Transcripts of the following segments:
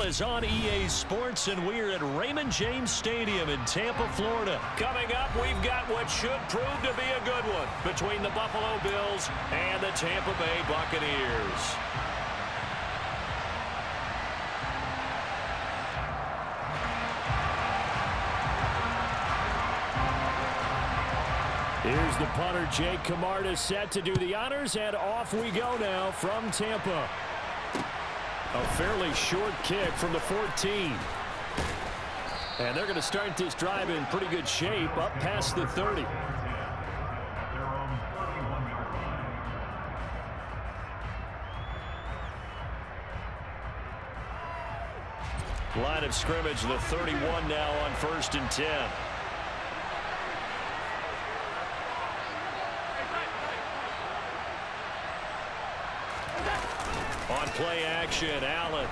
is on EA Sports, and we're at Raymond James Stadium in Tampa, Florida. Coming up, we've got what should prove to be a good one between the Buffalo Bills and the Tampa Bay Buccaneers. Here's the punter, Jake Camarda, set to do the honors, and off we go now from Tampa. A fairly short kick from the 14. And they're going to start this drive in pretty good shape, up past the 30. Line of scrimmage, the 31 now on 1st and 10. On play action, Allen.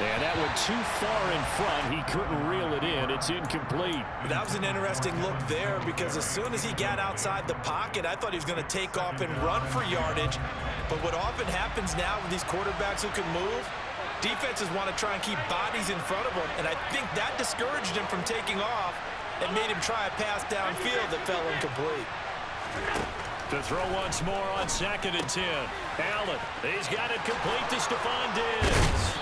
And that went too far in front. He couldn't reel it in. It's incomplete. That was an interesting look there because as soon as he got outside the pocket, I thought he was going to take off and run for yardage. But what often happens now with these quarterbacks who can move, defenses want to try and keep bodies in front of them. And I think that discouraged him from taking off and made him try a pass downfield that fell incomplete. To throw once more on 2nd and 10. Allen, he's got it complete to Stephon Diggs.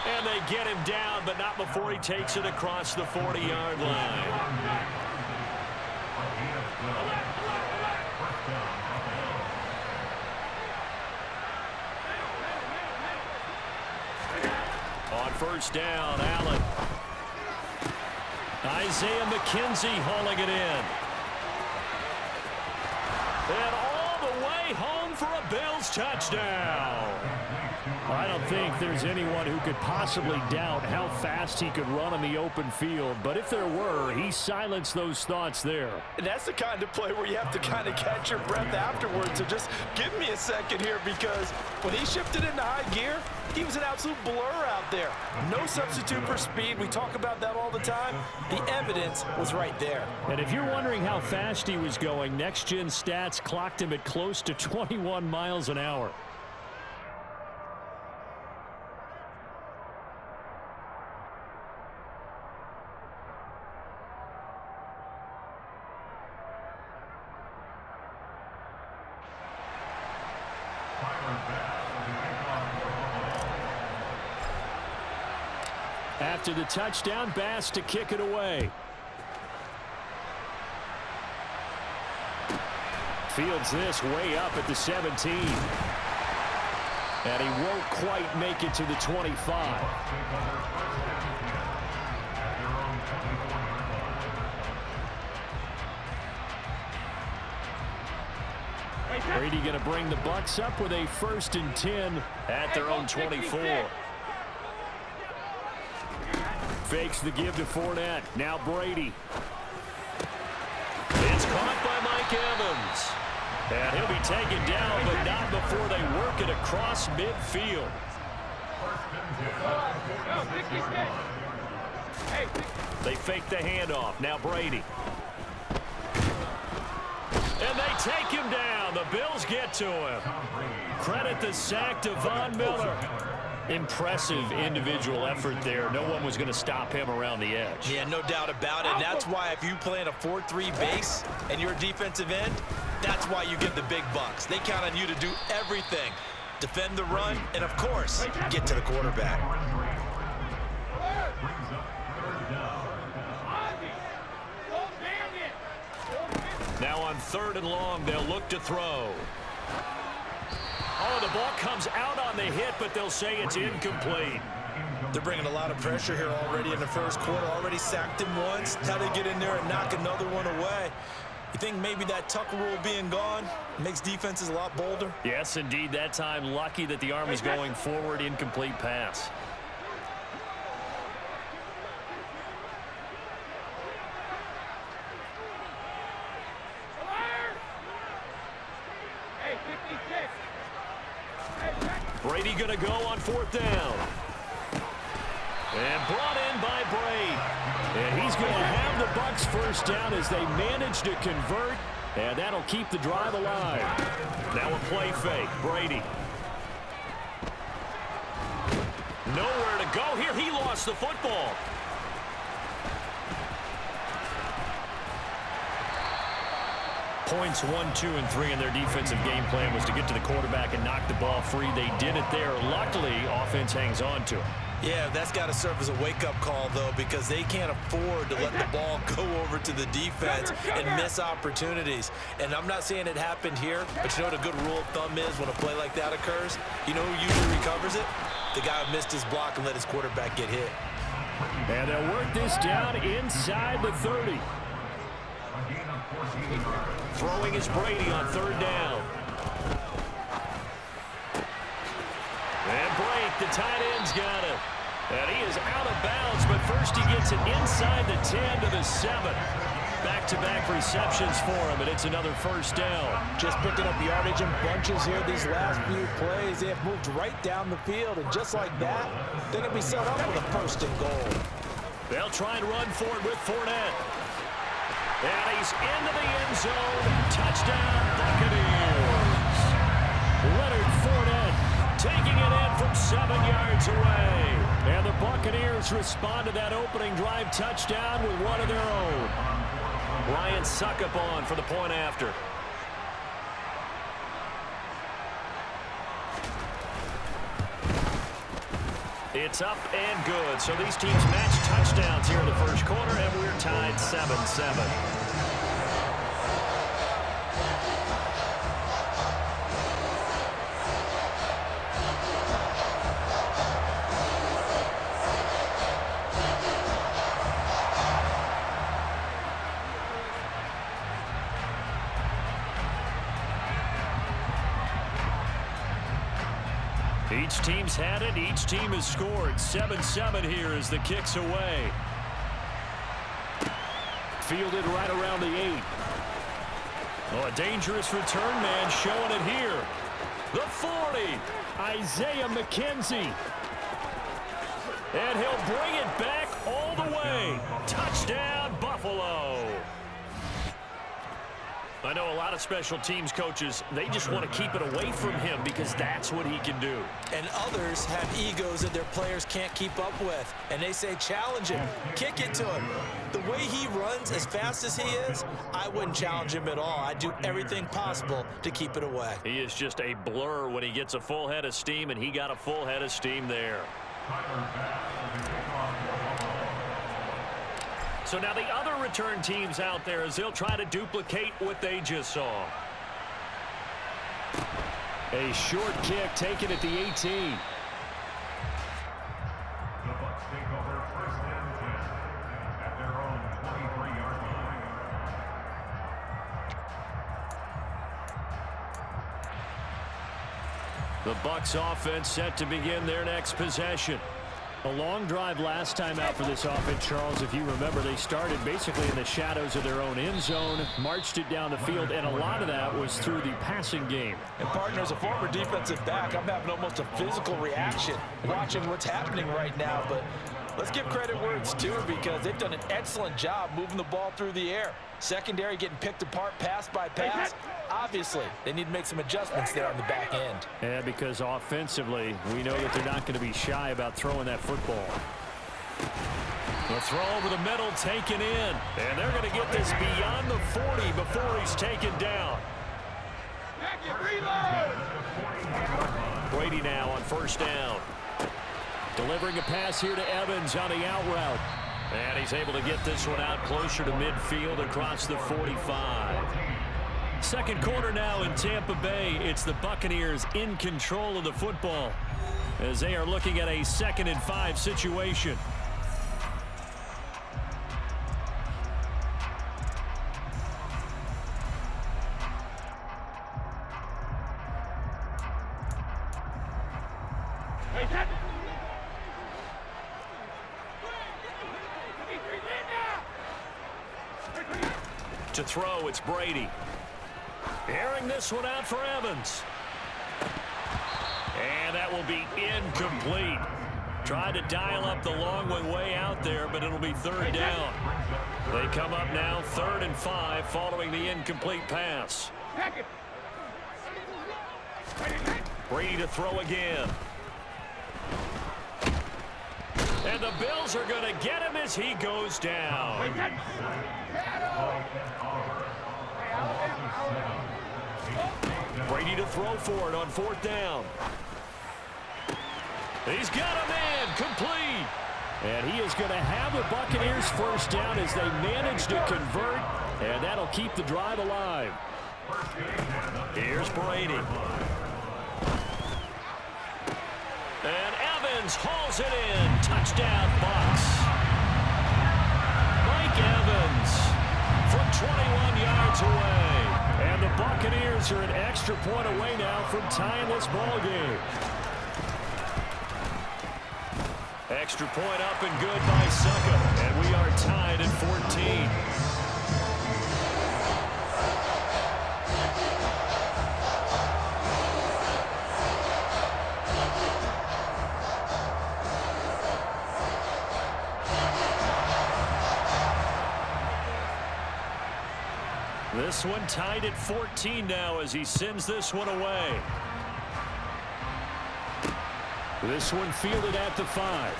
And they get him down, but not before he takes it across the 40-yard line. On 1st down, Allen. Isaiah McKenzie hauling it in. And all the way home for a Bills touchdown. I don't think there's anyone who could possibly doubt how fast he could run on the open field. But if there were, he silenced those thoughts there. And that's the kind of play where you have to kind of catch your breath afterwards. So just give me a second here because when he shifted into high gear, he was an absolute blur out there. No substitute for speed. We talk about that all the time. The evidence was right there. And if you're wondering how fast he was going, Next Gen Stats clocked him at close to 21 miles an hour. After the touchdown, Bass to kick it away. Fields this way up at the 17. And he won't quite make it to the 25. Brady going to bring the Bucs up with a 1st and 10 at their own 24. Fakes the give to Fournette. Now Brady. It's caught by Mike Evans. And he'll be taken down, but not before they work it across midfield. They fake the handoff. Now Brady. And they take him down. The Bills get to him. Credit the sack to Von Miller. Impressive individual effort there. No one was going to stop him around the edge. Yeah, no doubt about it. And that's why if you play in a 4-3 base and you're a defensive end, that's why you get the big bucks. They count on you to do everything. Defend the run and, of course, get to the quarterback. Now on 3rd and long, they'll look to throw. Oh, the ball comes out on the hit, but they'll say it's incomplete. They're bringing a lot of pressure here already in the first quarter. Already sacked him once. Now they get in there and knock another one away. You think maybe that Tucker rule being gone makes defenses a lot bolder? Yes, indeed. That time, lucky that the arm was going forward. Incomplete pass. Brady going to go on 4th down. And brought in by Brady. And he's going to have the Bucs 1st down as they manage to convert. And that'll keep the drive alive. Now a play fake. Brady. Nowhere to go here. He lost the football. Points 1, 2, and 3 in their defensive game plan was to get to the quarterback and knock the ball free. They did it there. Luckily, offense hangs on to it. Yeah, that's got to serve as a wake-up call, though, because they can't afford to let the ball go over to the defense and miss opportunities. And I'm not saying it happened here, but you know what a good rule of thumb is when a play like that occurs? You know who usually recovers it? The guy who missed his block and let his quarterback get hit. And they'll work this down inside the 30. Throwing is Brady on 3rd down. And break, the tight end's got it. And he is out of bounds, but first he gets it inside the 10 to the 7. Back-to-back receptions for him, and it's another 1st down. Just picking up yardage in bunches here these last few plays. They have moved right down the field, and just like that, they're going to be set up with a 1st and goal. They'll try and run for it with Fournette. And he's into the end zone. Touchdown, Buccaneers. Leonard Fournette taking it in from 7 yards away. And the Buccaneers respond to that opening drive touchdown with one of their own. Ryan Suckup on for the point after. It's up and good. So these teams match touchdowns here in the 1st quarter, and we're tied 7-7. Each team's had it. Each team has scored. 7-7 here as the kick's away. Fielded right around the 8. Oh, a dangerous return man showing it here. The 40. Isaiah McKenzie. And he'll bring it back all the way. Touchdown, Buffalo. I know a lot of special teams coaches, they just want to keep it away from him because that's what he can do. And others have egos that their players can't keep up with. And they say, challenge him, kick it to him. The way he runs as fast as he is, I wouldn't challenge him at all. I'd do everything possible to keep it away. He is just a blur when he gets a full head of steam, and he got a full head of steam there. So now the other return teams out there as they'll try to duplicate what they just saw. A short kick taken at the 18. The Bucs take over 1st and 10 at their own 23-yard line. The Bucs offense set to begin their next possession. A long drive last time out for this offense, Charles. If you remember, they started basically in the shadows of their own end zone, marched it down the field, and a lot of that was through the passing game. And, partner, as a former defensive back, I'm having almost a physical reaction watching what's happening right now. But let's give credit where it's due because they've done an excellent job moving the ball through the air. Secondary getting picked apart pass by pass. Obviously, they need to make some adjustments there on the back end. Yeah, because offensively, we know that they're not going to be shy about throwing that football. The throw over the middle taken in. And they're going to get this beyond the 40 before he's taken down. Brady now on 1st down. Delivering a pass here to Evans on the out route. And he's able to get this one out closer to midfield across the 45. 2nd quarter now in Tampa Bay. It's the Buccaneers in control of the football as they are looking at a 2nd and 5 situation. To throw, it's Brady. Airing this one out for Evans. And that will be incomplete. Tried to dial up the long one way out there, but it'll be 3rd down. They come up now 3rd and 5 following the incomplete pass. Brady to throw again. the Bills are going to get him as he goes down. Brady to throw for it on 4th down. He's got a man complete. And he is going to have the Buccaneers first down as they manage to convert. And that'll keep the drive alive. Here's Brady. And Evans hauls it in. Touchdown, Bucs. Mike Evans from 21 yards away. And the Buccaneers are an extra point away now from tying this ball game. Extra point up and good by Suckup. And we are tied at 14. This one tied at 14 now as he sends this one away. This one fielded at the 5.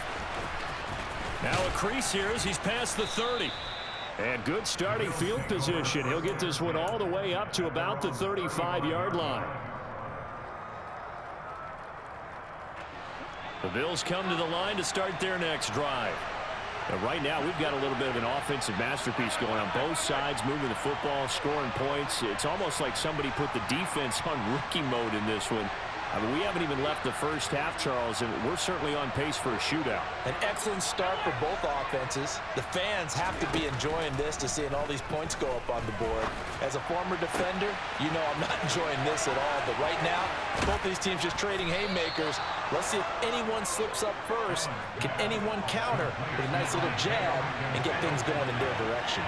Now a crease here as he's past the 30. And good starting field position. He'll get this one all the way up to about the 35-yard line. The Bills come to the line to start their next drive. And right now, we've got a little bit of an offensive masterpiece going on both sides, moving the football, scoring points. It's almost like somebody put the defense on rookie mode in this one. I mean, we haven't even left the first half, Charles, and we're certainly on pace for a shootout. An excellent start for both offenses. The fans have to be enjoying this to seeing all these points go up on the board. As a former defender, you know I'm not enjoying this at all. But right now, both these teams just trading haymakers. Let's see if anyone slips up first. Can anyone counter with a nice little jab and get things going in their direction?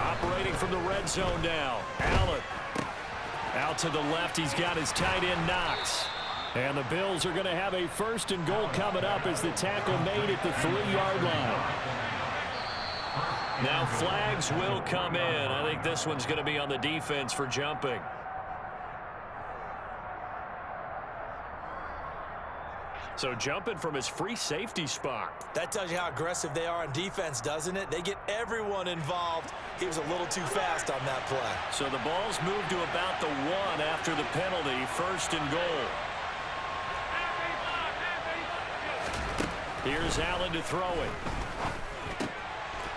Operating from the red zone now. Allen. Out to the left, he's got his tight end Knox. And the Bills are going to have a 1st and goal coming up as the tackle made at the 3-yard line. Now flags will come in. I think this one's going to be on the defense for jumping. So jumping from his free safety spot. That tells you how aggressive they are on defense, doesn't it? They get everyone involved. He was a little too fast on that play. So the ball's moved to about the 1 after the penalty, 1st and goal. Here's Allen to throw it.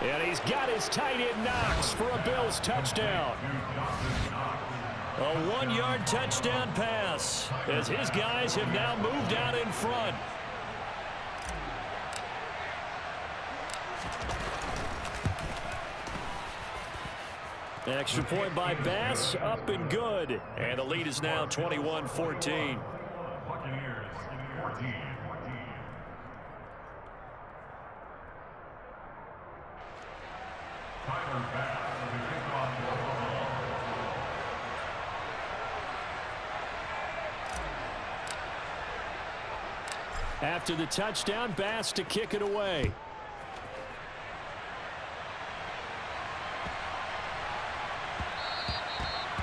And he's got his tight end Knox for a Bills touchdown. A 1-yard touchdown pass as his guys have now moved out in front. Extra point by Bass, up and good. And the lead is now 21-14. Buccaneers 14. Tyler Bass with the kickoff for the ball. After the touchdown, Bass to kick it away.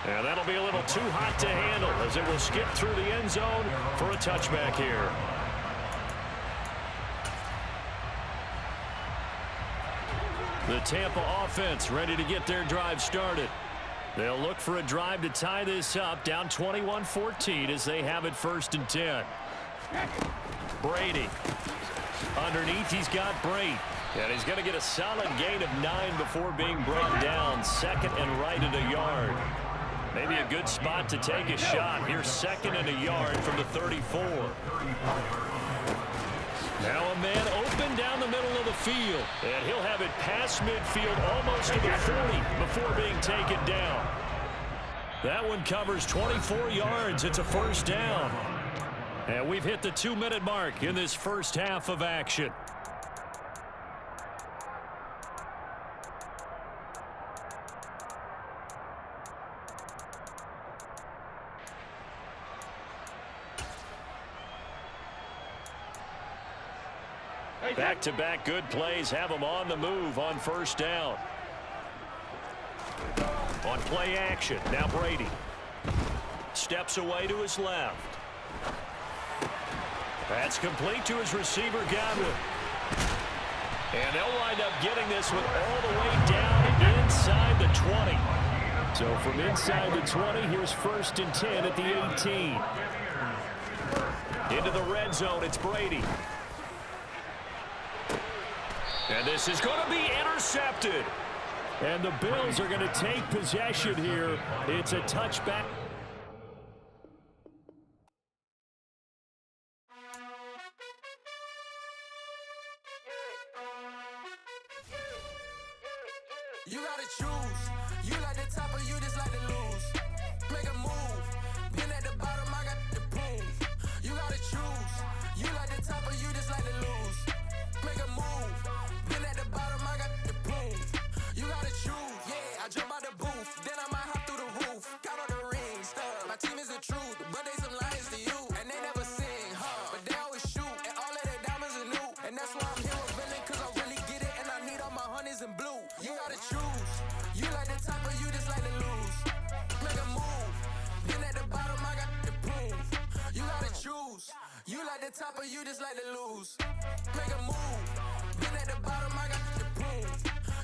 And that'll be a little too hot to handle as it will skip through the end zone for a touchback here. The Tampa offense ready to get their drive started. They'll look for a drive to tie this up, down 21-14 as they have it 1st and 10. Brady. Underneath, he's got Brate. And he's going to get a solid gain of 9 before being brought down. 2nd and right at a yard. Maybe a good spot to take a shot. Here's 2nd and a yard from the 34. Now a man open down the middle of the field. And he'll have it past midfield almost to the 40 before being taken down. That one covers 24 yards. It's a 1st down. And we've hit the 2-minute mark in this first half of action. Back-to-back good plays have them on the move on 1st down. On play action, now Brady. Steps away to his left. That's complete to his receiver, Godwin. And they'll wind up getting this one all the way down inside the 20. So from inside the 20, here's 1st and 10 at the 18. Into the red zone, it's Brady. And this is going to be intercepted. And the Bills are going to take possession here. It's a touchback. You gotta choose. You like the top or you just like to lose. Make a move. Been at the bottom, I got the prove. You gotta choose. You like the top or you just like to lose. Make a move. Been at the bottom, I got the prove. You gotta choose. Yeah, I jump out the booth. Then I might hop through the roof. Count on the rings. My team is the truth, but they some lions to you. And they never sing, huh? But they always shoot. And all of their diamonds are new. And that's why I'm here with Villain, cause I really get it. And I need all my honeys in blue. You gotta choose. You like the top or you just like to lose. Make a move. Been at the bottom, I got the proof. You gotta choose. You like the top or you just like to lose. Make a move. Been at the bottom, I got the proof.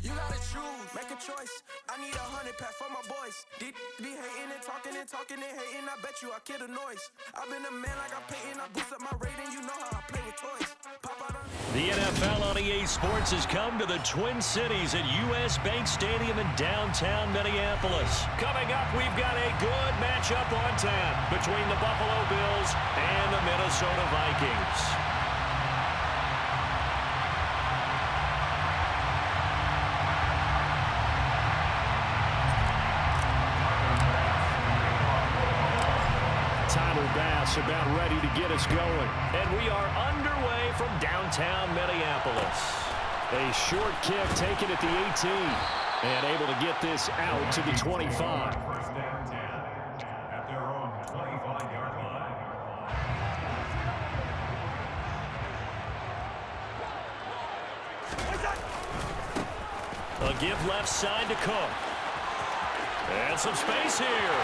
You gotta choose. Make a choice. I need 100 pack for my boys. Be hating and talking and hating. I bet you I kill the noise. I've been a man like I'm Peyton. I boost up my rating. You know how I play with toys. Pop out on The NFL on EA Sports has come to the Twin Cities at U.S. Bank Stadium in downtown Minneapolis. Coming up, we've got a good matchup on tap between the Buffalo Bills and the Minnesota Vikings. About ready to get us going. And we are underway from downtown Minneapolis. A short kick taken at the 18. And able to get this out to the 25. 1st and 10 at their own 25-yard line. A give left side to Cook. And some space here.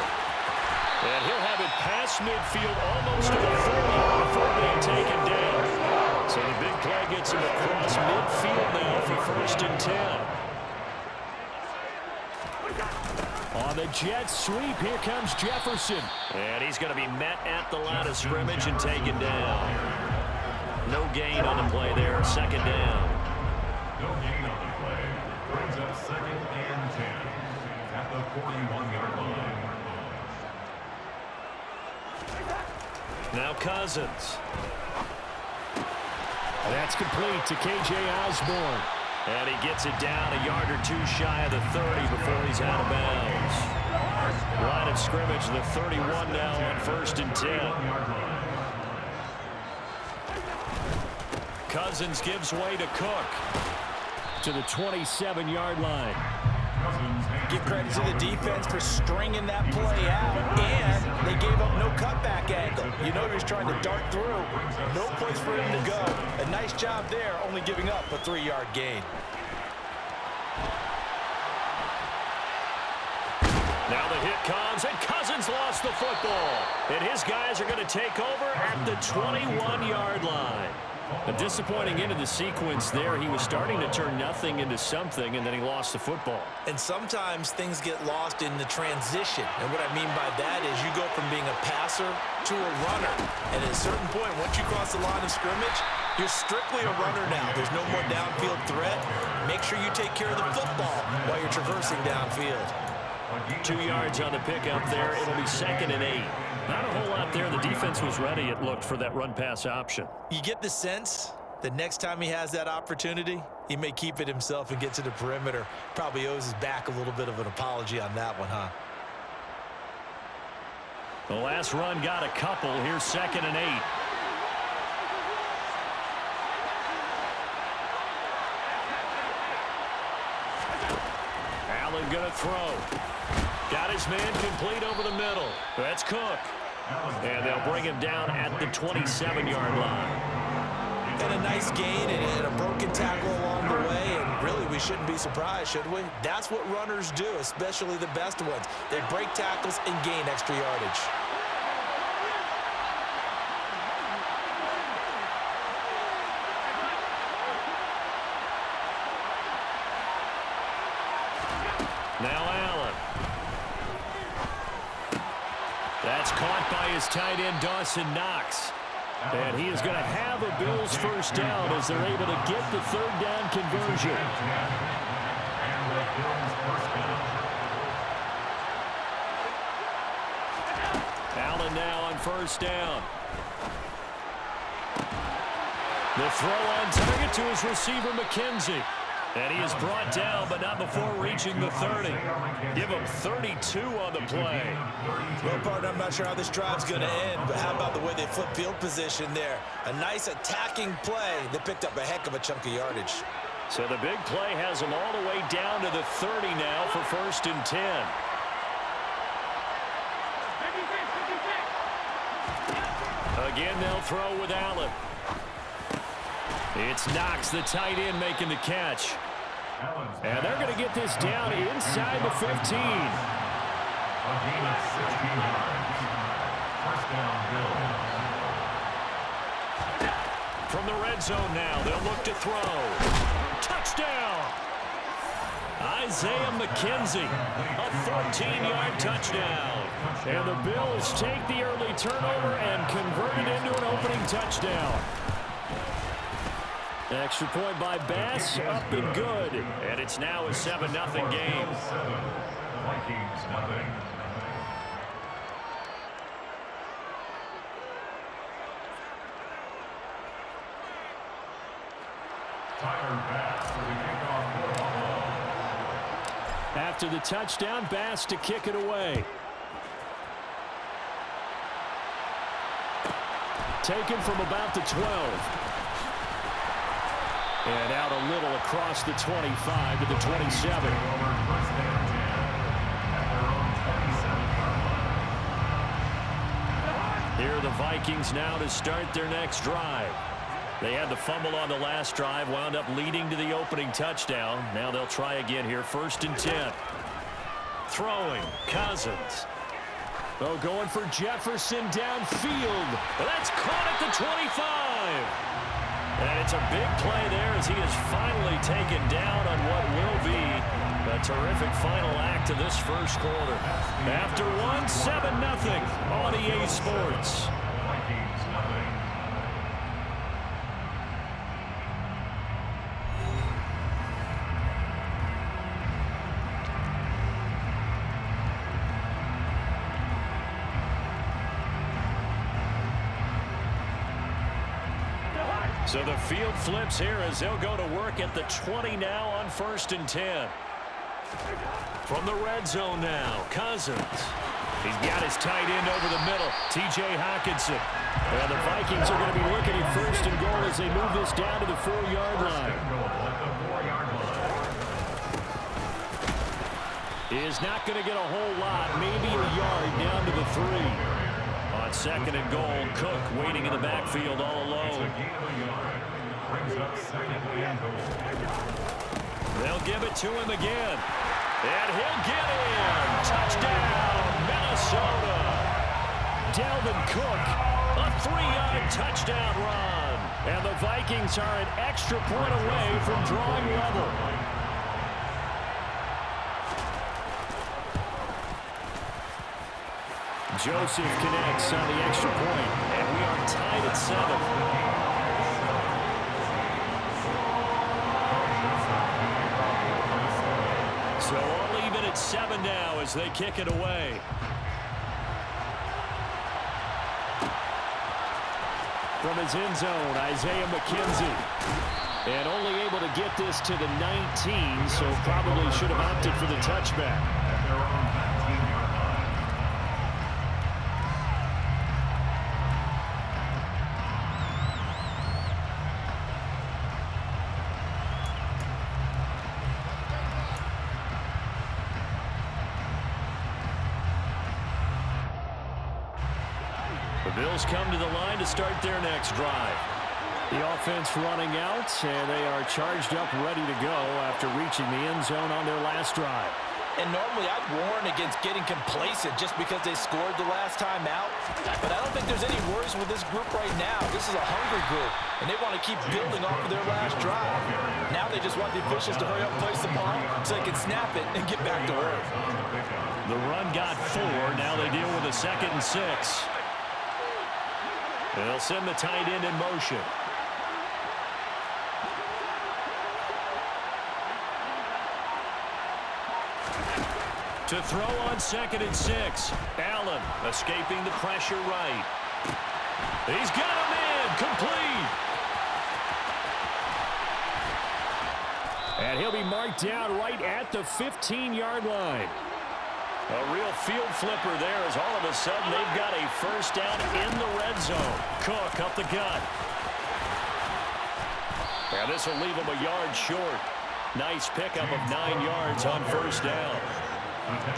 And he'll have it past midfield almost to the 40 before being taken down. So the big play gets him across midfield now for 1st and 10. On the jet sweep, here comes Jefferson. And he's going to be met at the line of scrimmage and taken down. No gain on the play there, 2nd down. No gain on the play. Brings up 2nd and 10 at the 41-yard line. Now Cousins. That's complete to K.J. Osborne. And he gets it down a yard or two shy of the 30 before he's out of bounds. Line of scrimmage, the 31 now on 1st and 10. Cousins gives way to Cook. To the 27-yard line. Give credit to the defense for stringing that play out, and they gave up no cutback angle. You know he was trying to dart through. No place for him to go. A nice job there, only giving up a 3-yard gain. Now the hit comes, and Cousins lost the football. And his guys are going to take over at the 21-yard line. A disappointing end of the sequence there. He was starting to turn nothing into something, and then he lost the football. And sometimes things get lost in the transition. And what I mean by that is you go from being a passer to a runner. And at a certain point, once you cross the line of scrimmage, you're strictly a runner now. There's no more downfield threat. Make sure you take care of the football while you're traversing downfield. 2 yards on the pickup there. It'll be 2nd and 8. Not a whole lot there. The defense was ready, it looked, for that run-pass option. You get the sense that next time he has that opportunity, he may keep it himself and get to the perimeter. Probably owes his back a little bit of an apology on that one, huh? The last run got a couple. Here's 2nd and 8. Allen going to throw. Got his man complete over the middle. That's Cook. And they'll bring him down at the 27-yard line. And a nice gain and a broken tackle along the way. And really, we shouldn't be surprised, should we? That's what runners do, especially the best ones. They break tackles and gain extra yardage. That's caught by his tight end, Dawson Knox. And he is going to have a Bills first down as they're able to get the third down conversion. Allen now on first down. The throw on target to his receiver, McKenzie. And he is brought down, but not before reaching the 30. Give him 32 on the play. Well, partner, I'm not sure how this drive's going to end, but how about the way they flip field position there? A nice attacking play. They picked up a heck of a chunk of yardage. So the big play has them all the way down to the 30 now for 1st and 10. Again, they'll throw with Allen. It's Knox, the tight end, making the catch. And they're going to get this down inside the 15. A gain of 16 yards. First down, Bills. From the red zone now, they'll look to throw. Touchdown! Isaiah McKenzie, a 14-yard touchdown. And the Bills take the early turnover and convert it into an opening touchdown. Extra point by Bass, up and good. And it's now a 7-0 game. Vikings, nothing. Tyler Bass for the kickoff for Buffalo. After the touchdown, Bass to kick it away. Taken from about the 12. And out a little across the 25 to the 27. Here are the Vikings now to start their next drive. They had the fumble on the last drive, wound up leading to the opening touchdown. Now they'll try again here, 1st and 10. Throwing, Cousins. Oh, going for Jefferson downfield. Well, that's caught at the 25. And it's a big play there as he is finally taken down on what will be a terrific final act of this first quarter. After one, 7-0 on EA Sports. Vikings, nothing. So the field flips here as they'll go to work at the 20 now on 1st and 10. From the red zone now, Cousins. He's got his tight end over the middle, T.J. Hockenson. And the Vikings are going to be looking at 1st and goal as they move this down to the 4-yard line. Is not going to get a whole lot, maybe a yard down to the 3. On 2nd and goal, Cook waiting in the backfield all alone. They'll give it to him again. And he'll get in. Touchdown, Minnesota. Dalvin Cook, a 3-yard touchdown run. And the Vikings are an extra point away from drawing level. Joseph connects on the extra point, and we are tied at 7. So all even at 7 now as they kick it away. From his end zone, Isaiah McKenzie. And only able to get this to the 19, so probably should have opted for the touchback. The Bills come to the line to start their next drive. The offense running out, and they are charged up, ready to go after reaching the end zone on their last drive. And normally I'd warn against getting complacent just because they scored the last time out. But I don't think there's any worries with this group right now. This is a hungry group, and they want to keep building off of their last drive. Now they just want the officials to hurry up and place the ball so they can snap it and get back to work. The run got 4. Now they deal with a 2nd and 6. They'll send the tight end in motion. To throw on 2nd and 6. Allen escaping the pressure right. He's got him in. Complete. And he'll be marked down right at the 15-yard line. A real field flipper there as all of a sudden they've got a first down in the red zone. Cook up the gut. And this will leave him a yard short. Nice pickup of 9 yards on first down.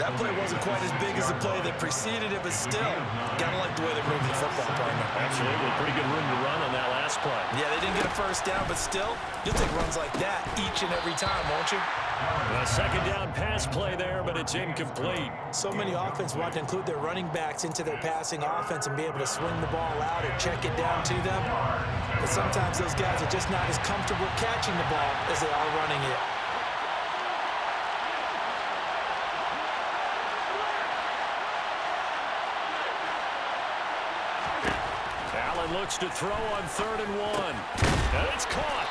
That play wasn't quite as big as the play that preceded it, but still, gotta like the way they're moving the football, partner. Absolutely. Pretty good room to run on that last play. Yeah, they didn't get a first down, but still, you'll take runs like that each and every time, won't you? A 2nd down pass play there, but it's incomplete. So many offenses want to include their running backs into their passing offense and be able to swing the ball out or check it down to them. But sometimes those guys are just not as comfortable catching the ball as they are running it. Looks to throw on 3rd and 1. And it's caught.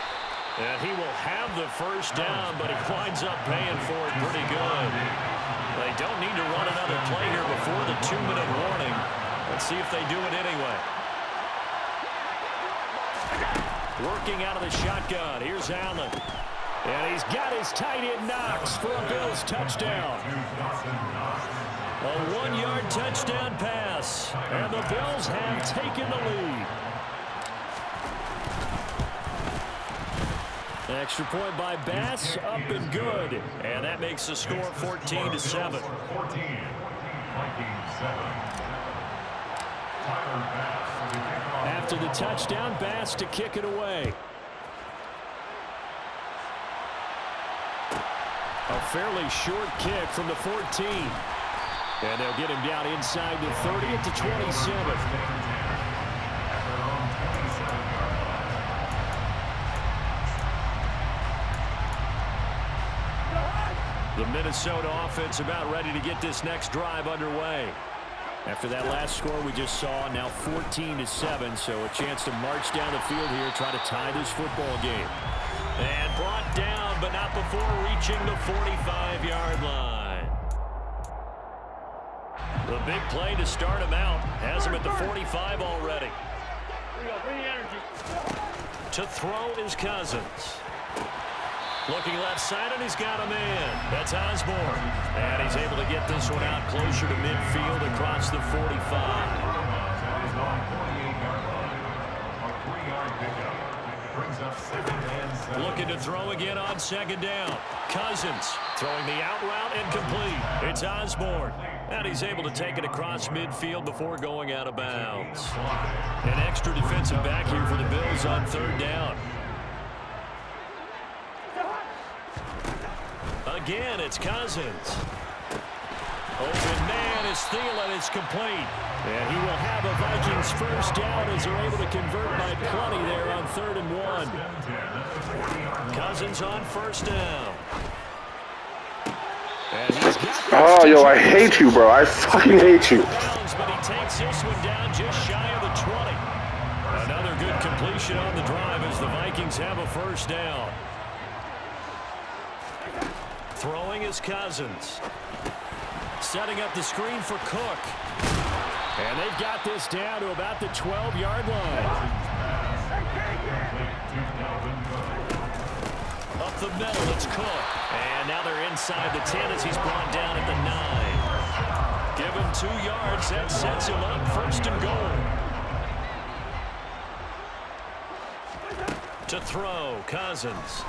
And he will have the first down, but he winds up paying for it pretty good. They don't need to run another play here before the 2-minute warning. Let's see if they do it anyway. Working out of the shotgun. Here's Allen. And he's got his tight end Knox for a Bills touchdown. A 1-yard touchdown pass. And the Bills have taken the lead. Extra point by Bass, up and good. And that makes the score 14-7. 14, Vikings 7. After the touchdown, Bass to kick it away. A fairly short kick from the 14. And they'll get him down inside the 30 at the 27. The Minnesota offense about ready to get this next drive underway. After that last score we just saw, now 14-7, so a chance to march down the field here, try to tie this football game. And brought down, but not before reaching the 45-yard line. The big play to start him out. Has him at the 45 already. To throw is Cousins. Looking left side, and he's got him in. That's Osborne. And he's able to get this one out closer to midfield across the 45. Looking to throw again on 2nd down. Cousins throwing the out route incomplete. It's Osborne. And he's able to take it across midfield before going out of bounds. An extra defensive back here for the Bills on 3rd down. Again, it's Cousins. Open man is Thielen. It's complete. And he will have a Vikings first down as they're able to convert by plenty there on 3rd and 1. Cousins on first down. And he's got oh, yo, I hate you, bro. I fucking hate you. But he takes this one down just shy of the 20. Another good completion on the drive as the Vikings have a first down. Throwing is Cousins. Setting up the screen for Cook. And they've got this down to about the 12-yard line. Up the middle, it's Cook. And now they're inside the 10 as he's brought down at the 9. Give him 2 yards. That sets him up 1st and goal. To throw, Cousins.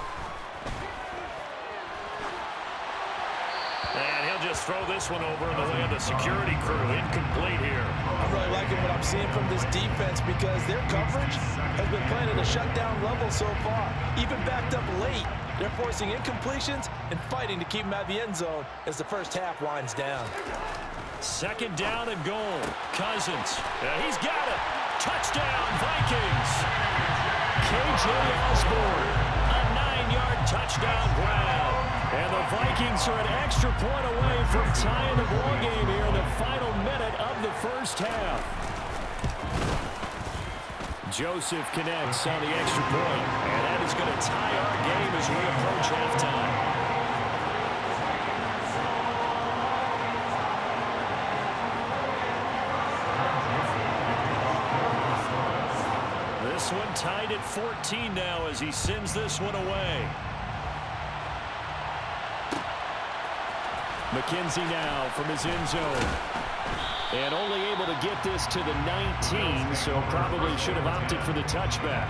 And he'll just throw this one over in the way of the security crew. Incomplete here. I'm really liking what I'm seeing from this defense because their coverage has been playing at a shutdown level so far. Even backed up late, they're forcing incompletions and fighting to keep them out of the end zone as the first half winds down. 2nd down and goal. Cousins. And he's got it. Touchdown, Vikings. KJ Osborne. A 9-yard touchdown grab. And the Vikings are an extra point away from tying the ball game here in the final minute of the first half. Joseph connects on the extra point, and that is going to tie our game as we approach halftime. This one tied at 14 now as he sends this one away. McKenzie now from his end zone. And only able to get this to the 19, so probably should have opted for the touchback.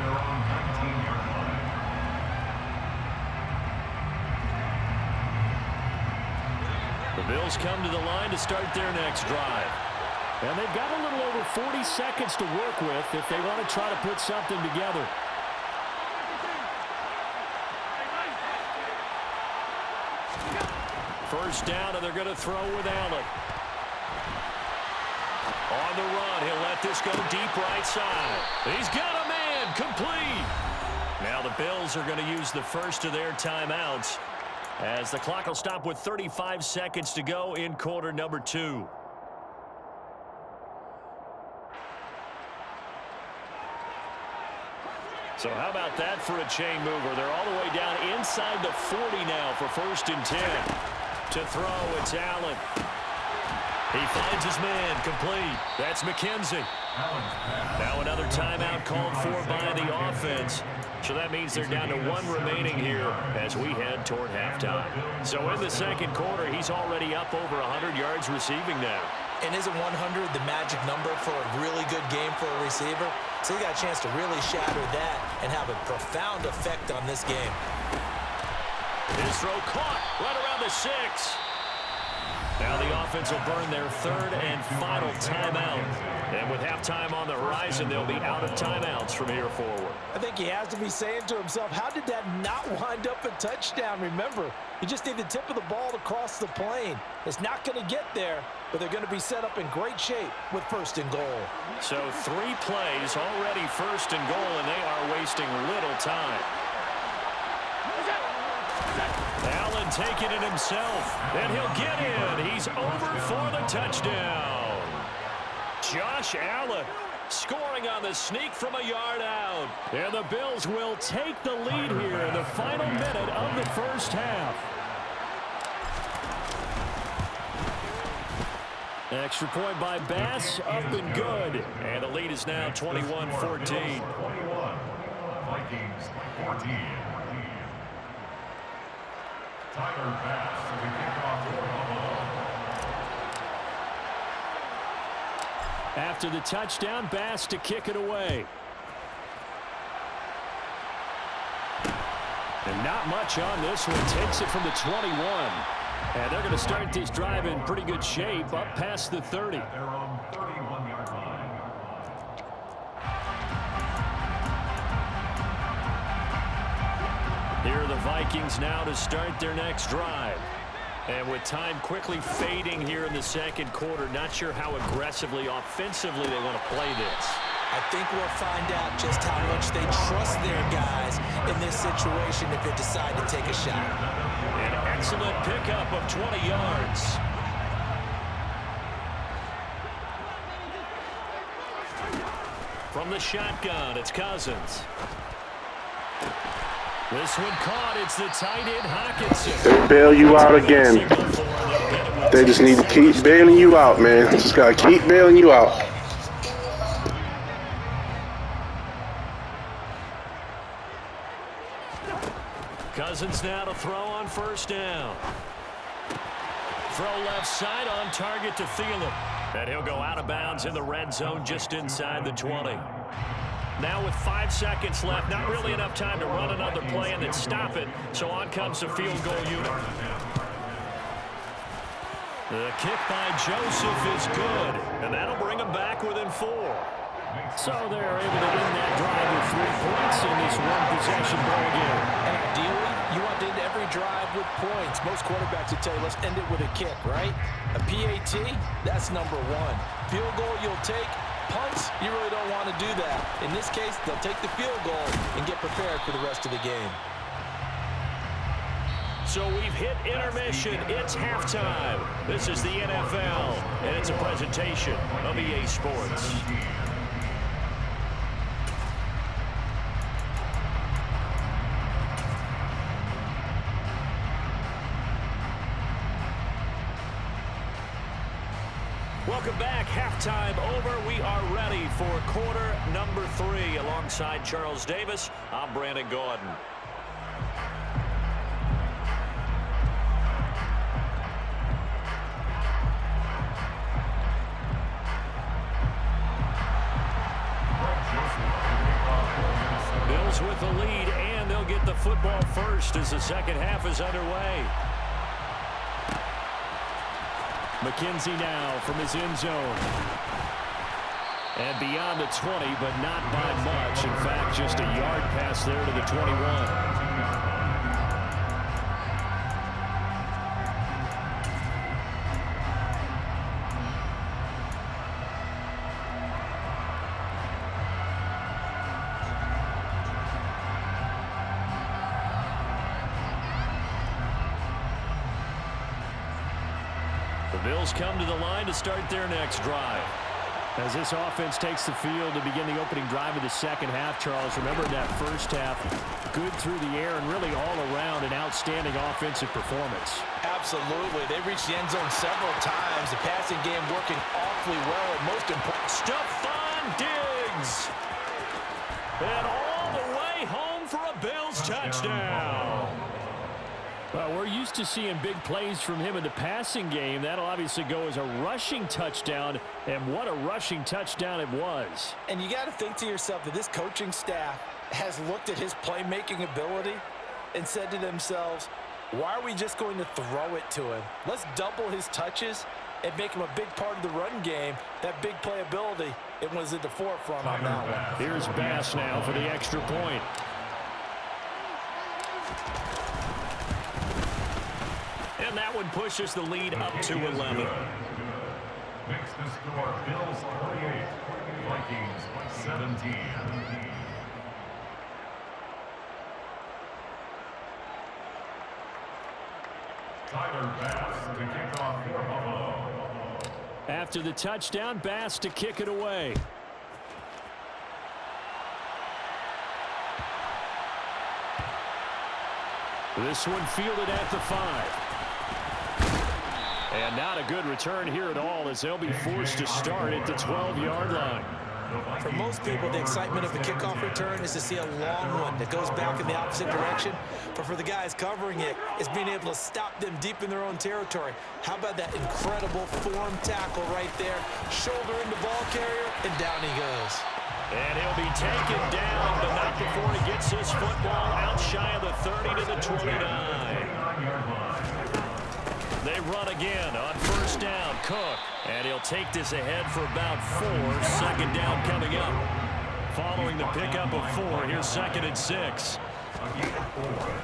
The Bills come to the line to start their next drive. And they've got a little over 40 seconds to work with if they want to try to put something together. First down, and they're going to throw with Allen. On the run, he'll let this go deep right side. He's got a man, complete. Now the Bills are going to use the first of their timeouts as the clock will stop with 35 seconds to go in quarter number 2. So how about that for a chain mover? They're all the way down inside the 40 now for 1st and 10. To throw, it's Allen. He finds his man, complete. That's McKenzie. Now another timeout called for by the offense. So that means they're down to 1 remaining here as we head toward halftime. So in the second quarter, he's already up over 100 yards receiving now. And isn't 100 the magic number for a really good game for a receiver? So he got a chance to really shatter that and have a profound effect on this game. His throw caught right around the 6. Now the offense will burn their 3rd and final timeout. And with halftime on the horizon, they'll be out of timeouts from here forward. I think he has to be saying to himself, how did that not wind up a touchdown? Remember, you just need the tip of the ball to cross the plane. It's not going to get there, but they're going to be set up in great shape with 1st and goal. So 3 plays already 1st and goal, and they are wasting little time. Allen taking it himself, and he'll get in. He's over for the touchdown. Josh Allen scoring on the sneak from a yard out. And the Bills will take the lead here in the final minute of the first half. Extra point by Bass, up and good. And the lead is now 21-14. 21, Vikings 14. Tyler Bass to kick off for Buffalo. After the touchdown, Bass to kick it away. And not much on this one. Takes it from the 21. And they're going to start this drive in pretty good shape up past the 30. They're on 31-yard line. Here are the Vikings now to start their next drive. And with time quickly fading here in the second quarter, not sure how aggressively, offensively they want to play this. I think we'll find out just how much they trust their guys in this situation if they decide to take a shot. An excellent pickup of 20 yards. From the shotgun, it's Cousins. This one caught. It's the tight end, Hockenson. They bail you out again. They just need to keep bailing you out, man. Just got to keep bailing you out. Cousins now to throw on 1st down. Throw left side on target to Thielen. And he'll go out of bounds in the red zone just inside the 20. Now with 5 seconds left, not really enough time to run another play and then stop it. So on comes the field goal unit. The kick by Joseph is good, and that'll bring them back within 4. So they're able to win that drive with 3 points in this one-possession ball game. And ideally, you want to end every drive with points. Most quarterbacks would tell you, let's end it with a kick, right? A PAT, that's number 1. Field goal you'll take. Punts, you really don't want to do that. In this case, they'll take the field goal and get prepared for the rest of the game. So we've hit intermission. It's halftime. This is the NFL, and it's a presentation of EA Sports. Welcome back. Halftime over. We are ready for quarter number 3. Alongside Charles Davis, I'm Brandon Gordon. Bills with the lead, and they'll get the football first as the second half is underway. McKenzie now from his end zone. And beyond the 20, but not by much. In fact, just a yard pass there to the 21. The Bills come to the line to start their next drive. As this offense takes the field to begin the opening drive of the second half, Charles, remember that first half, good through the air and really all around an outstanding offensive performance. Absolutely. They reached the end zone several times. The passing game working awfully well. And most important, Stephon Diggs. And all the way home for a Bills touchdown. Well, we're used to seeing big plays from him in the passing game. That'll obviously go as a rushing touchdown, and what a rushing touchdown it was. And you got to think to yourself that this coaching staff has looked at his playmaking ability and said to themselves, why are we just going to throw it to him? Let's double his touches and make him a big part of the run game. That big playability, it was at the forefront on that one. Here's Bass now for the extra point. And that one pushes the lead up to 11. Makes the score Bills 48, Vikings 17. Tyler Bass to kick off for Buffalo. After the touchdown, Bass to kick it away. This one fielded at the 5. And not a good return here at all as they'll be forced to start at the 12-yard line. For most people, the excitement of a kickoff return is to see a long one that goes back in the opposite direction. But for the guys covering it, it's being able to stop them deep in their own territory. How about that incredible form tackle right there? Shoulder into ball carrier, and down he goes. And he'll be taken down, but not before he gets his football out shy of the 30 to the 29. They run again on first down. Cook. And he'll take this ahead for about 4. Second down coming up. Following the pickup of 4, here's 2nd and 6.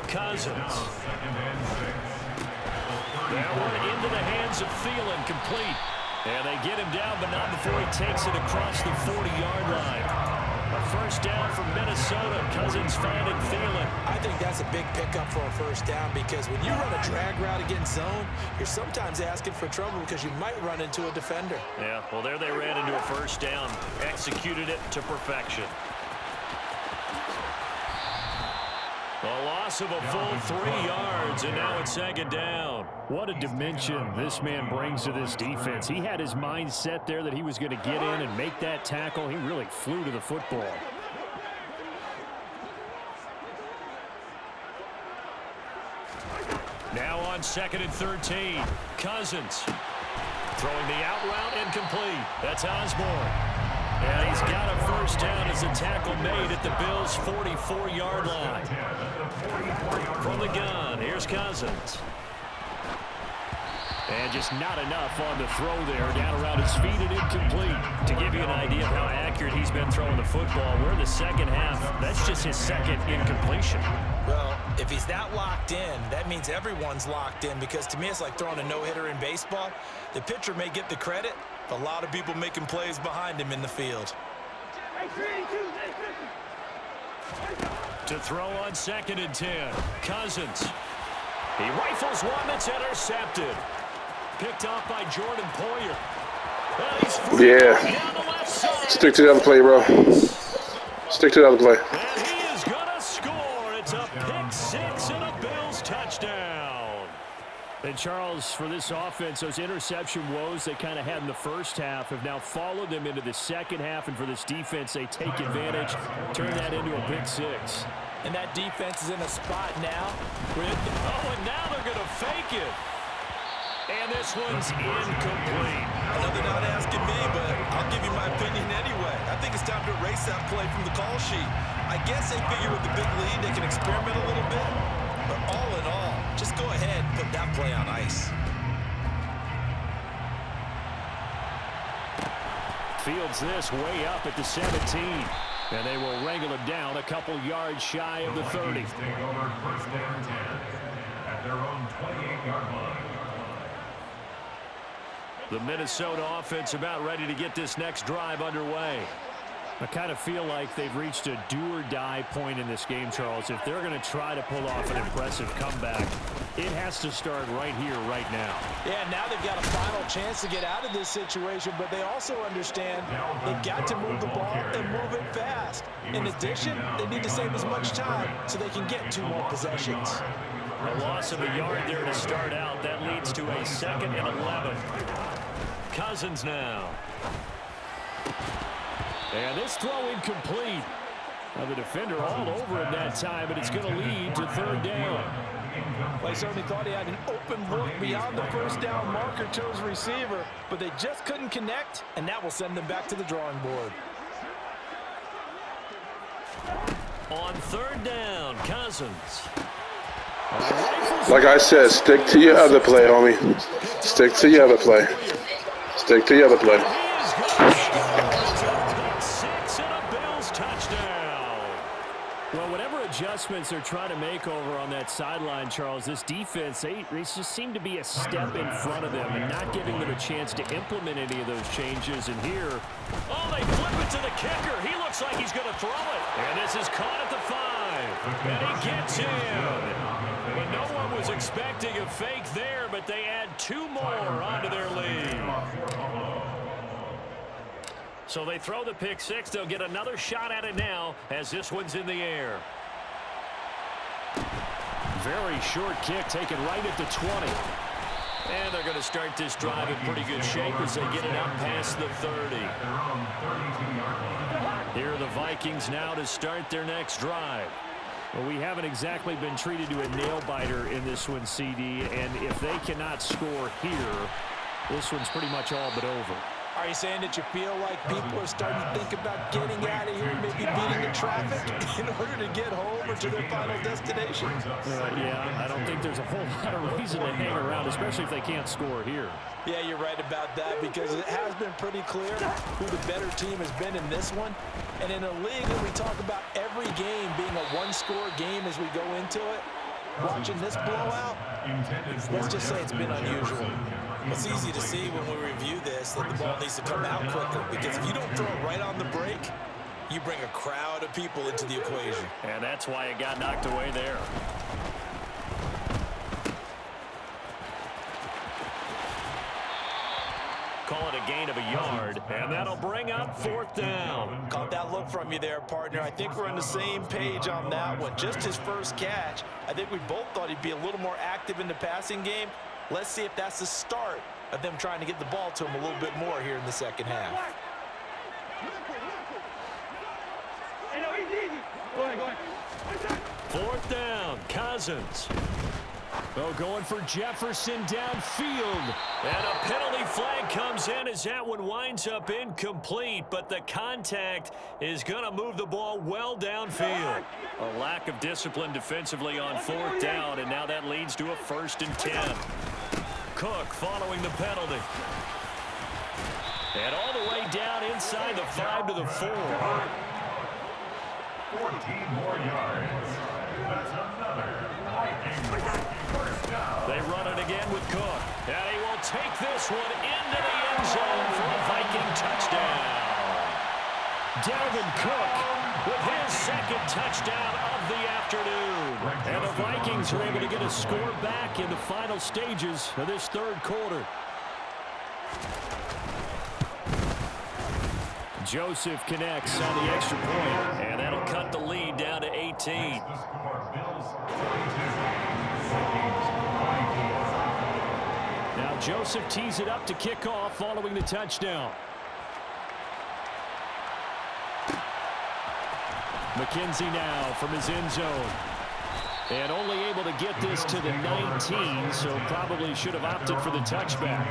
Cousins. That one into the hands of Thielen, complete. And they get him down, but not before he takes it across the 40-yard line. A first down from Minnesota. Cousins finding Thielen. I think that's a big pickup for a first down because when you run a drag route against zone, you're sometimes asking for trouble because you might run into a defender. Yeah, well, there they ran into a first down. Executed it to perfection. A loss of a full 3 yards, and now it's 2nd down. What a dimension this man brings to this defense. He had his mind set there that he was going to get in and make that tackle. He really flew to the football. Now on 2nd and 13. Cousins throwing the out route incomplete. That's Osborne. And he's got a first down as a tackle made at the Bills' 44-yard line. From the gun, here's Cousins. And just not enough on the throw there. Down around his feet and incomplete. To give you an idea of how accurate he's been throwing the football, we're in the second half. That's just his 2nd incompletion. Well, if he's that locked in, that means everyone's locked in because to me it's like throwing a no-hitter in baseball. The pitcher may get the credit, but a lot of people making plays behind him in the field. To throw on 2nd and 10. Cousins. He rifles one that's intercepted. Picked off by Jordan Poyer. Yeah. Stick to the other play, bro. Stick to the other play. And he is going to score. It's a pick six and a Bills touchdown. And Charles, for this offense, those interception woes they kind of had in the first half have now followed them into the second half. And for this defense, they take advantage, turn that into a pick six. And that defense is in a spot now. And now they're going to fake it. And this one's incomplete. Another not asking me, but I'll give you my opinion anyway. I think it's time to erase that play from the call sheet. I guess they figure with the big lead they can experiment a little bit. But all in all, just go ahead and put that play on ice. Fields this way up at the 17. And they will wrangle him down a couple yards shy of the 30. Take over first down 10 at their own 28-yard line. The Minnesota offense about ready to get this next drive underway. I kind of feel like they've reached a do-or-die point in this game, Charles. If they're going to try to pull off an impressive comeback, it has to start right here, right now. Yeah, now they've got a final chance to get out of this situation, but they also understand they've got to move the ball and move it fast. In addition, they need to save as much time so they can get 2 more possessions. A loss of a yard there to start out. That leads to a 2nd and 11. Cousins now. And this throw incomplete. Now the defender all over him that time, but it's going to lead to 3rd down. Well, he certainly thought he had an open look beyond the first down marker to his receiver, but they just couldn't connect, and that will send them back to the drawing board. On 3rd down, Cousins. Like I said, stick to your other play, homie. Stick to your other play. Stick to your other play. Six and a Bills touchdown. Well, whatever adjustments they're trying to make over on that sideline, Charles, this defense, they just seem to be a step in front of them and not giving them a chance to implement any of those changes. And here, they flip it to the kicker. He looks like he's going to throw it. And this is caught at the 5. And he gets in. But no one was expecting a fake there, but they add 2 more onto their lead. So they throw the pick six. They'll get another shot at it now as this one's in the air. Very short kick taken right at the 20. And they're going to start this drive in pretty good shape as they get it out past the 30. Here are the Vikings now to start their next drive. Well, we haven't exactly been treated to a nail-biter in this one, CD, and if they cannot score here, this one's pretty much all but over. Are you saying that you feel like people are starting to think about getting out of here, maybe beating the traffic in order to get home or to their final destination? Yeah, I don't think there's a whole lot of reason to hang around, especially if they can't score here. Yeah, you're right about that because it has been pretty clear who the better team has been in this one. And in a league that we talk about every game being a one-score game as we go into it, watching this blowout, let's just say it's been unusual. It's easy to see when we review this that the ball needs to come out quicker because if you don't throw it right on the break, you bring a crowd of people into the equation. And that's why it got knocked away there. Call it a gain of a yard, and that'll bring up 4th down. Caught that look from you there, partner. I think we're on the same page on that one. Just his first catch, I think we both thought he'd be a little more active in the passing game. Let's see if that's the start of them trying to get the ball to him a little bit more here in the second half. Fourth down, Cousins. Going for Jefferson downfield. And a penalty flag comes in as that one winds up incomplete, but the contact is going to move the ball well downfield. A lack of discipline defensively on 4th down, and now that leads to a 1st and 10. Cook following the penalty. And all the way down inside the 5 to the 4. 14 more yards. That's another first down. They run it again with Cook. And he will take this one into the end zone for a Viking touchdown. Dalvin Cook with his second touchdown of the afternoon. And the Vikings are able to get a score back in the final stages of this third quarter. Joseph connects on the extra point, and that'll cut the lead down to 18. Now Joseph tees it up to kick off following the touchdown. McKenzie now from his end zone. And only able to get this to the 19, so probably should have opted for the touchback.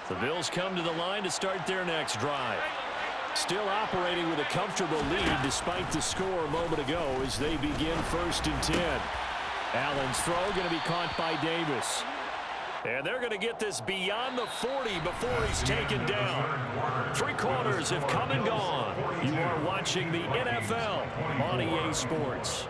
The Bills come to the line to start their next drive. Still operating with a comfortable lead despite the score a moment ago as they begin 1st and 10. Allen's throw going to be caught by Davis. And they're going to get this beyond the 40 before he's taken down. 3 quarters have come and gone. You are watching the NFL on EA Sports.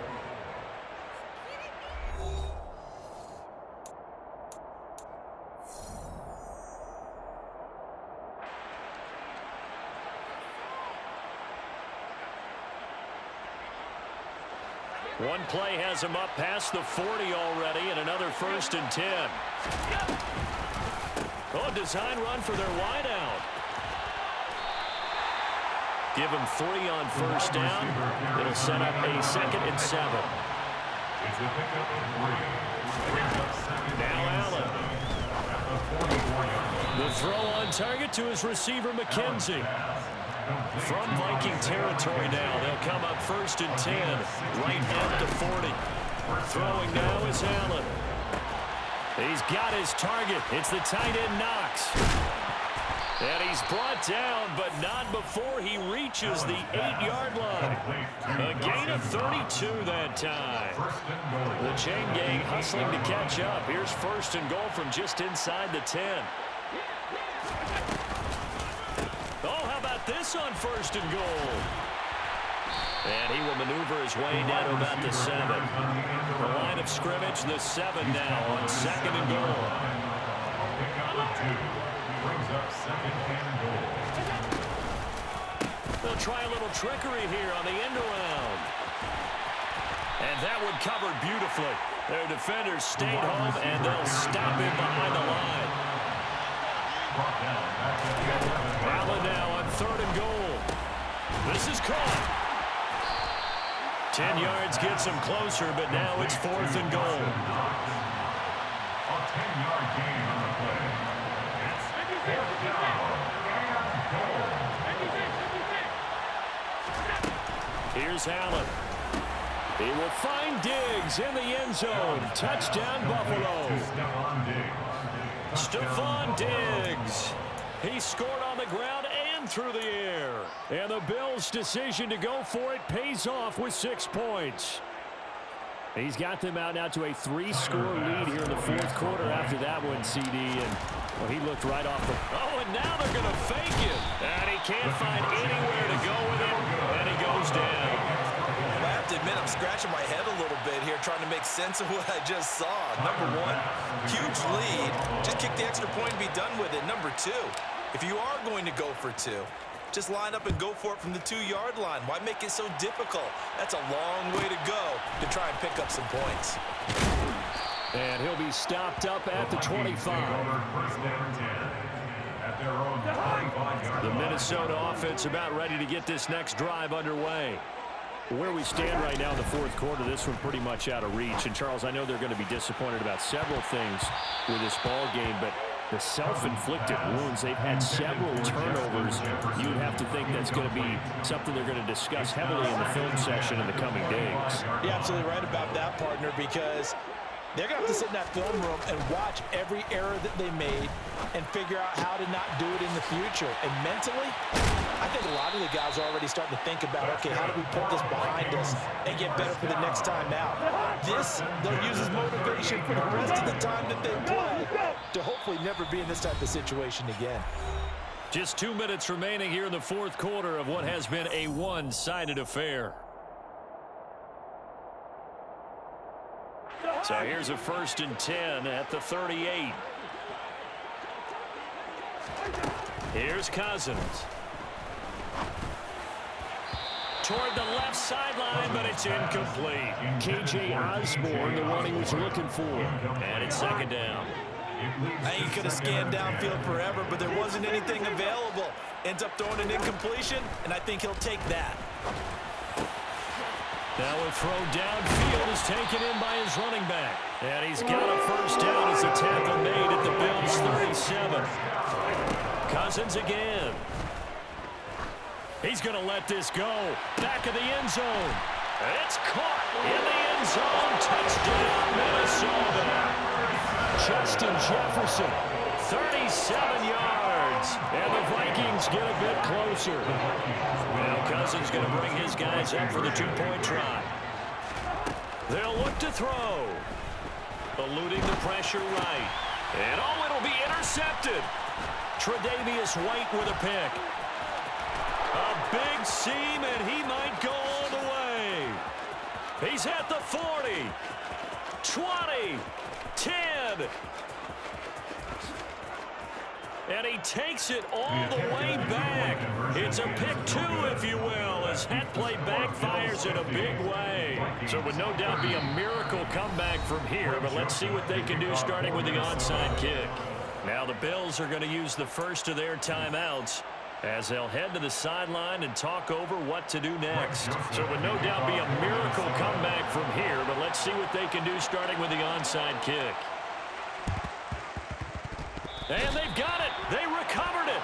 One play has him up past the 40 already, and another 1st and 10. Oh, design run for their wideout. Give him 3 on 1st down. It'll set up a 2nd and 7. Now Allen. The throw on target to his receiver, McKenzie. From Viking territory now, they'll come up 1st and 10, right at the 40. Throwing now is Allen. He's got his target. It's the tight end Knox. And he's brought down, but not before he reaches the 8-yard line. A gain of 32 that time. The chain gang hustling to catch up. Here's 1st and goal from just inside the 10. This on 1st and goal. And he will maneuver his way down to about the 7. The line of scrimmage, the 7 now on 2nd and goal. They'll try a little trickery here on the end around. And that one covered beautifully. Their defenders stayed home, and they'll stop him behind the line. Allen now on 3rd and goal. This is caught. 10 yards gets him closer, but now it's 4th and goal. A 10-yard gain on the play. It's 4th down and goal. Here's Allen. He will find Diggs in the end zone. Touchdown, Buffalo. Stephon Diggs. He scored on the ground and through the air. And the Bills' decision to go for it pays off with 6 points. He's got them out now to a 3-score lead here in the 4th quarter after that one, CD. And well, he looked right off the... Oh, and now they're going to fake him. And he can't find anywhere to go with it. And he goes down. I have to admit, I'm scratching my head a little bit here trying to make sense of what I just saw. Number 1, huge lead. Just kick the extra point and be done with it. Number 2, if you are going to go for 2, just line up and go for it from the 2-yard line. Why make it so difficult? That's a long way to go to try and pick up some points. And he'll be stopped up at the 25. The Minnesota offense about ready to get this next drive underway. Where we stand right now in the 4th quarter, this one pretty much out of reach. And, Charles, I know they're going to be disappointed about several things with this ball game, but the self-inflicted wounds, they've had several turnovers. You'd have to think that's going to be something they're going to discuss heavily in the film session in the coming days. You're absolutely right about that, partner, because they're going to have to sit in that film room and watch every error that they made and figure out how to not do it in the future. And mentally, I think a lot of the guys are already starting to think about, okay, how do we put this behind us and get better for the next time out? This, they'll use as motivation for the rest of the time that they play to hopefully never be in this type of situation again. Just 2 minutes remaining here in the 4th quarter of what has been a one-sided affair. So here's a 1st and 10 at the 38. Here's Cousins. Toward the left sideline, but it's incomplete. K.J. Osborne, the one he was looking for. And it's second down. I think he could have scanned downfield forever, but there wasn't anything available. Ends up throwing an incompletion, and I think he'll take that. Now a throw downfield is taken in by his running back. And he's got a first down as the tackle made at the Bills' 37. Cousins again. He's going to let this go. Back of the end zone. It's caught in the end zone. Touchdown, Minnesota. Justin Jefferson, 37 yards. And the Vikings get a bit closer. Now Cousins going to bring his guys up for the two-point try. They'll look to throw. Eluding the pressure right. And oh, it'll be intercepted. Tre'Davious White with a pick. A big seam, and he might go all the way. He's at the 40, 20, 10. And he takes it all the way back. It's a pick two, if you will, as that play backfires in a big way. So it would no doubt be a miracle comeback from here, but let's see what they can do starting with the onside kick. Now the Bills are going to use the first of their timeouts as they'll head to the sideline and talk over what to do next. So it would no doubt be a miracle comeback from here, but let's see what they can do starting with the onside kick. And they've got it. They recovered it.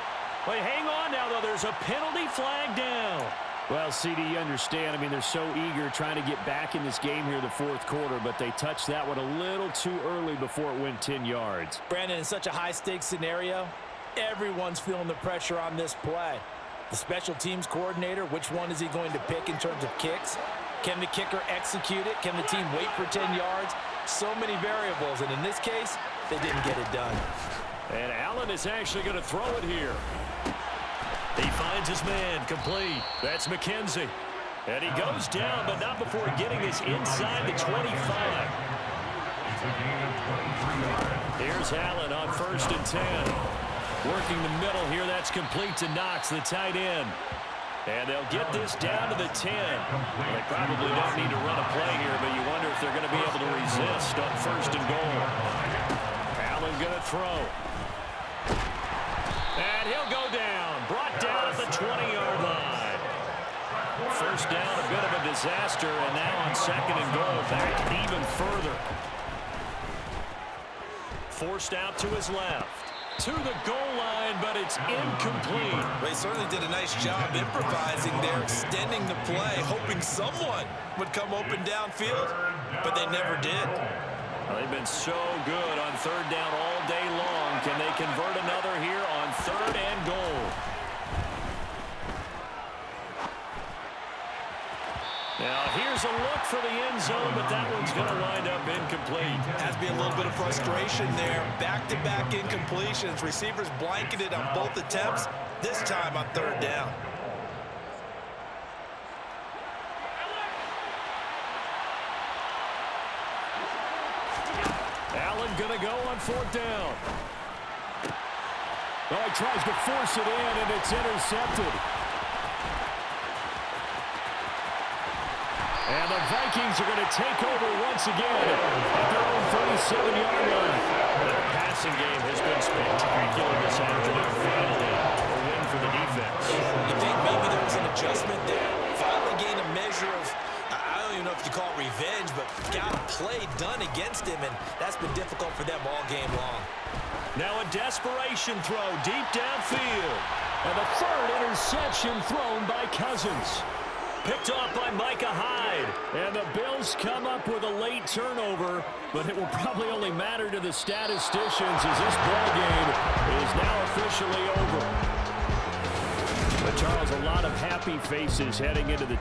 Wait, hang on now, though. There's a penalty flag down. Well, CD, you understand. I mean, they're so eager trying to get back in this game here in the fourth quarter, but they touched that one a little too early before it went 10 yards. Brandon, in such a high-stakes scenario, everyone's feeling the pressure on this play. The special teams coordinator, which one is he going to pick in terms of kicks? Can the kicker execute it? Can the team wait for 10 yards? So many variables, and in this case, they didn't get it done. And Allen is actually going to throw it here. He finds his man, complete. That's McKenzie. And he goes down, but not before getting this inside the 25. Here's Allen on 1st and 10. Working the middle here, that's complete to Knox, the tight end. And they'll get this down to the 10. Well, they probably don't need to run a play here, but you wonder if they're going to be able to resist on 1st and goal. Allen going to throw. And he'll go down. Brought down at the 20-yard line. First down, a bit of a disaster, and now on 2nd and goal, back even further. Forced out to his left. To the goal line, but it's incomplete. They certainly did a nice job improvising there, extending the play, hoping someone would come open downfield, but they never did. Well, they've been so good on 3rd down all day long. Can they convert another here on 3rd and goal? Now, here's a look for the end zone, but that one's going to wind up incomplete. Has to be a little bit of frustration there. Back-to-back incompletions. Receivers blanketed on both attempts, this time on 3rd down. Allen going to go on 4th down. Oh, he tries to force it in, and it's intercepted. And the Vikings are going to take over once again at their own 37-yard line. Their passing game has been spectacular this afternoon. Finally, a win for the defense. You think maybe there was an adjustment there? Finally gained a measure of, I don't even know if you call it revenge, but got a play done against him, and that's been difficult for them all game long. Now a desperation throw deep downfield. And the 3rd interception thrown by Cousins. Picked off by Micah Hyde. And the Bills come up with a late turnover, but it will probably only matter to the statisticians as this ball game is now officially over. But Charles, a lot of happy faces heading into the